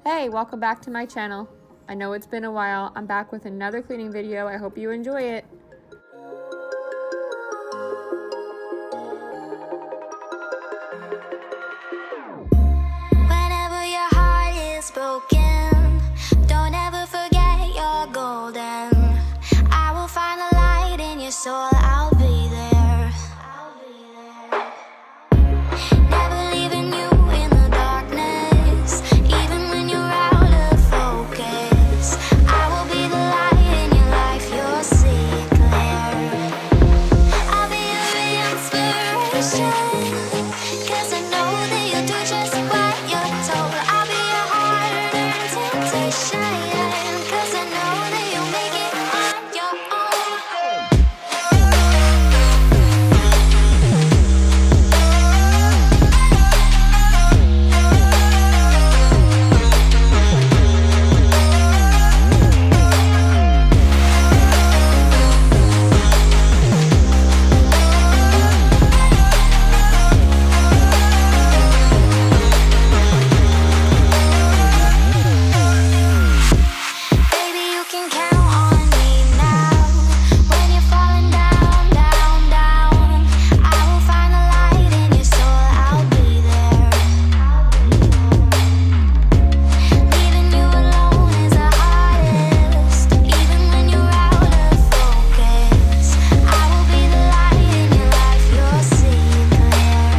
Hey, welcome back to my channel. I know it's been a while. I'm back with another cleaning video. I hope you enjoy it. Whenever your heart is broken, don't ever forget you're golden. I will find the light in your soul, I'll be there. Never leaving you in the darkness, even when you're out of focus. I will be the light in your life, you'll see it clear. I'll be your inspiration, 'cause I know that you'll do just what you're told. I'll be your heart and temptation, 'cause I know that you'll make it on your own. Baby, you can count on me now. When you're falling down, down, down, I will find the light in your soul, I'll be there. Leaving you alone is the hardest, even when you're out of focus. I will be the light in your life, you'll see it clear.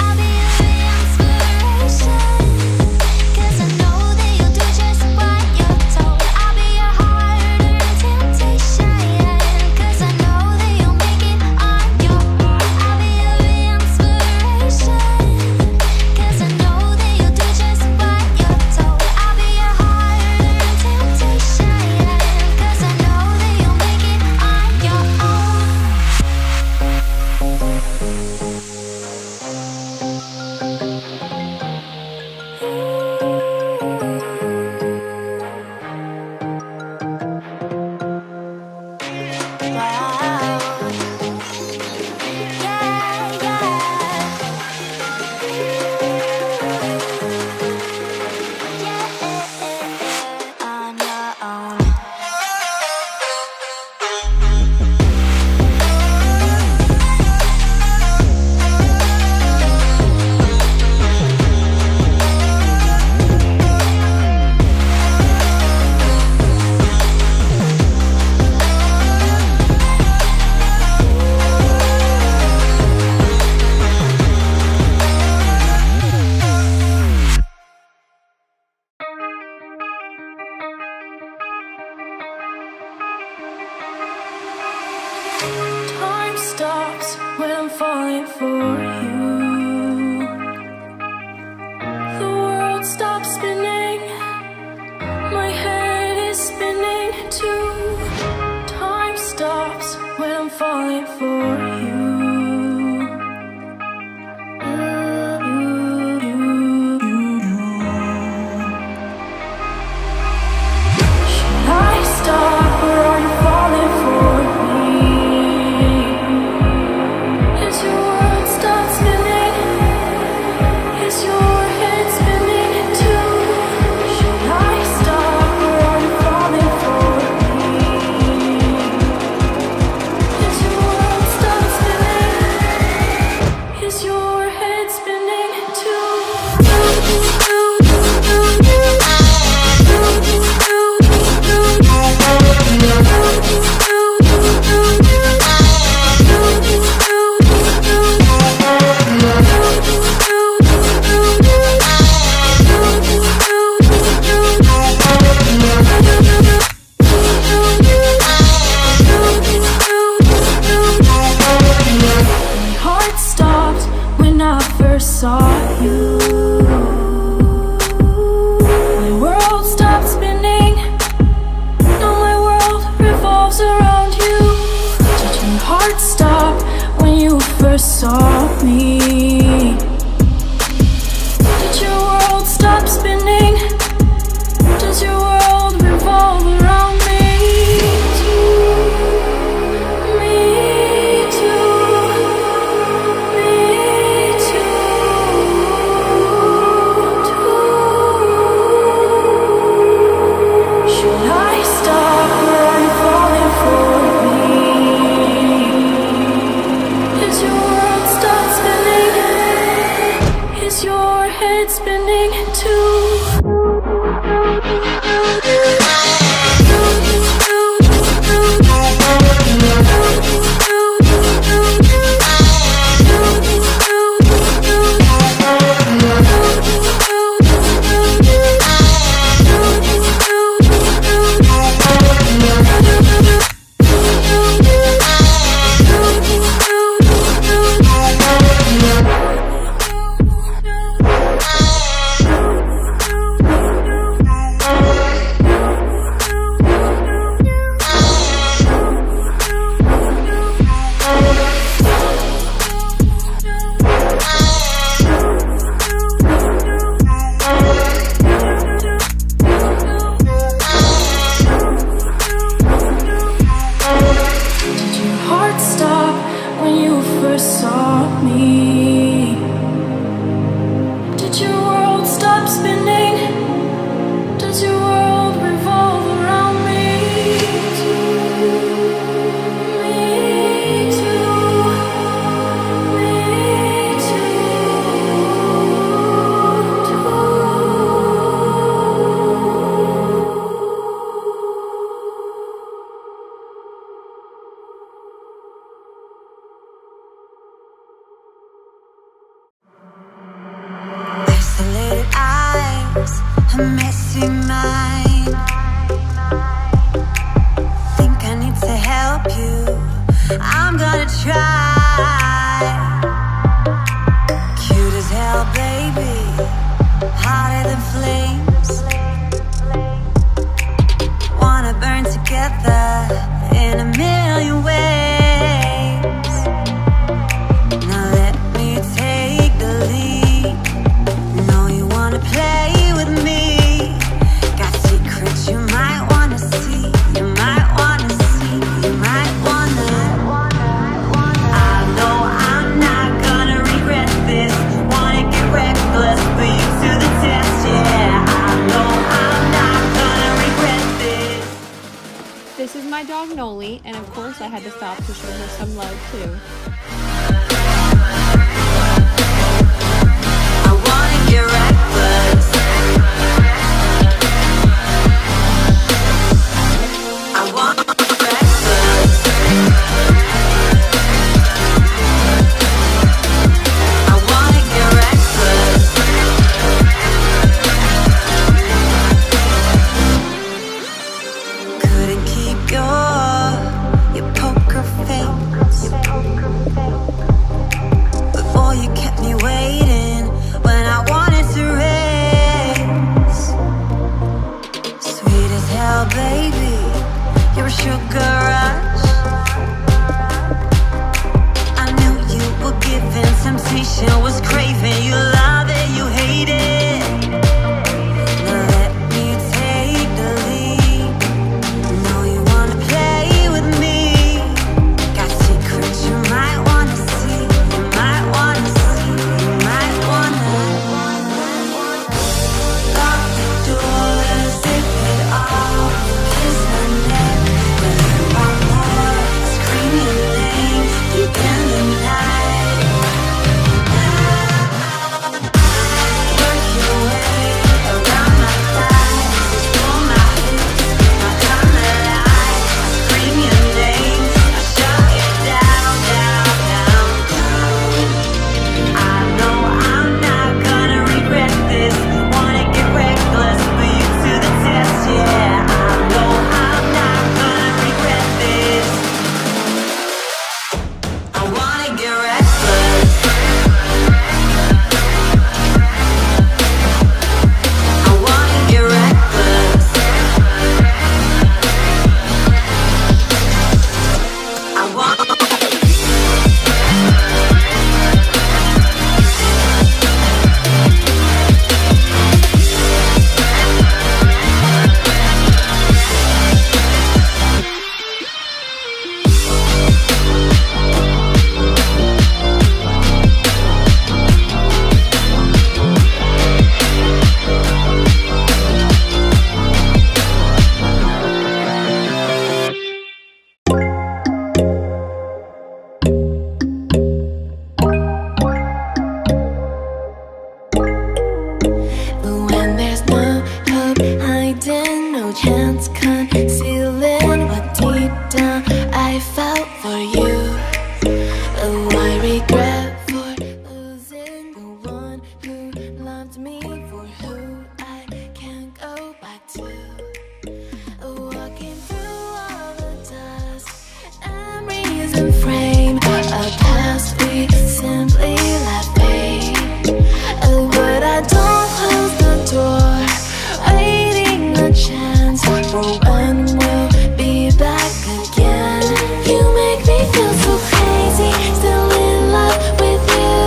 I'll be your inspiration, 'cause I know that you'll do just what you're told. I'll be your heart and temptation, 'cause I know that you'll make it on your own. I'll be your inspiration, 'cause I know that you'll do just what you're told. I'll be your heart and temptation, 'cause I know that you'll make it on your own. Wow. Yeah, yeah. On your own. Time stops when I'm falling for you. The world stops spinning, my head is spinning too. Time stops when I'm falling for you. Should I stop or are you falling for me? Is your world stopping? spinning too. When you first saw me, did your world stop spinning? Does your world revolve around me? Me too, me Isolated eyes, a messy mind. Think I need to help you. I'm gonna try. Cute as hell, baby. Hotter than flames. Wanna burn together in a million ways. Now let me take the lead. Know you wanna play with me. Got secrets you might wanna see. You might wanna see. You might wanna. I know I'm not gonna regret this. Wanna get reckless, put you to the test. Yeah, I know I'm not gonna regret this. This is my dog Noli, and of course I had to stop to show her some love too. I wanna get reckless. I wanna get reckless. I wanna get reckless. Couldn't keep your poker face. can't conceal it. What deep down I felt for you. Oh, I regret for losing the one who loved me, for who I can't go back to. Walking through all the dust and reason frame, a past we simply let fade. Oh, but I don't close the door, waiting a chance for when we'll be back again. You make me feel so crazy, still in love with you.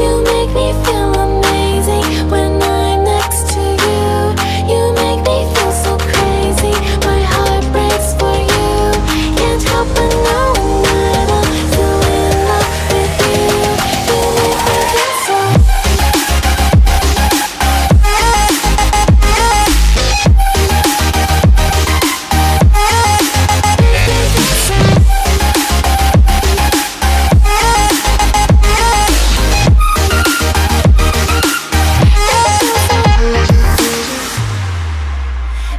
You make me feel amazing when I'm next to you. You make me feel so crazy, my heart breaks for you. Can't help but know that I'm still in love with you. You make me feel so.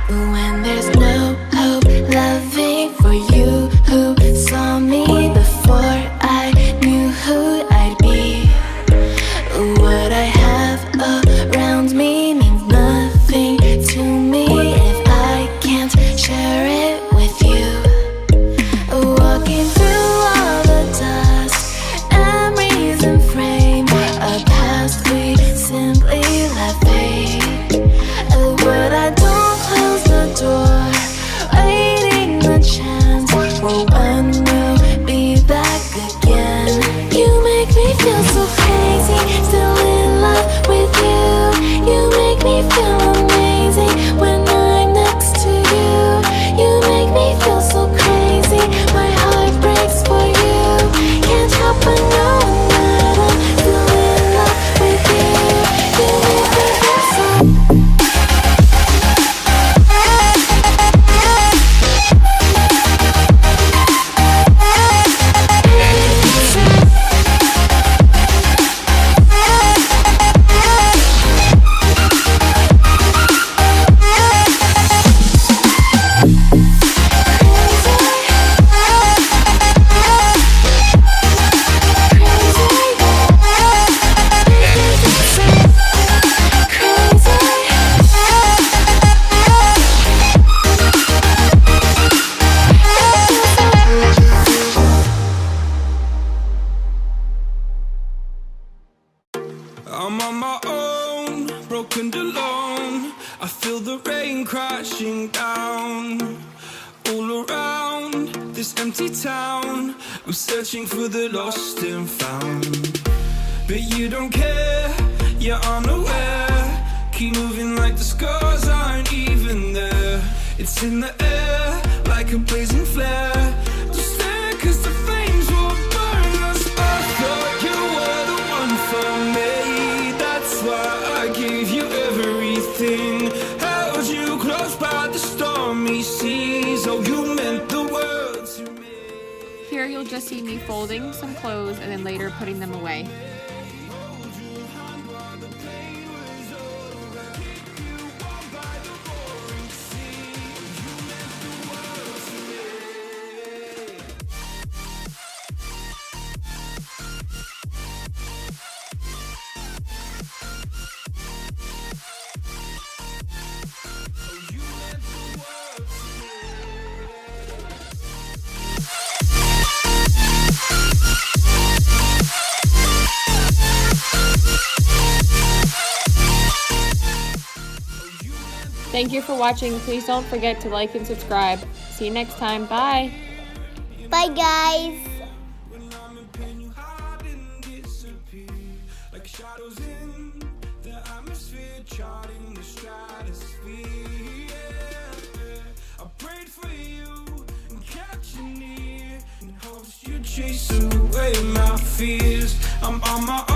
When there's no hope, loving for you who saw me before I knew who I'd be. What I have around me means nothing to me if I can't share it with you. Walking through all the dust and reason frame, a past we simply let fade. But I don't close the door, waiting a chance for when we'll be back again. You make me feel so crazy, still in love with you. You make me feel amazing when I'm next to you. You make me feel so crazy, my heart breaks for you. Can't help but know that I'm still in love with you. You make me feel so. I'm on my own, broken and alone. I feel the rain crashing down all around this empty town. I'm searching for the lost and found, but you don't care, you're unaware. Keep moving like the scars aren't even there. It's in the air like a blazing flare. Just stare 'cause the flames will burn us. I thought you were the one for me. I gave you everything, held you close by the stormy seas. Oh, you meant the world to me. Here you'll just see me folding some clothes and then later putting them away. Thank you for watching. Please don't forget to like and subscribe. See you next time. Bye. Bye, guys. Chase away my fears. I'm on my own.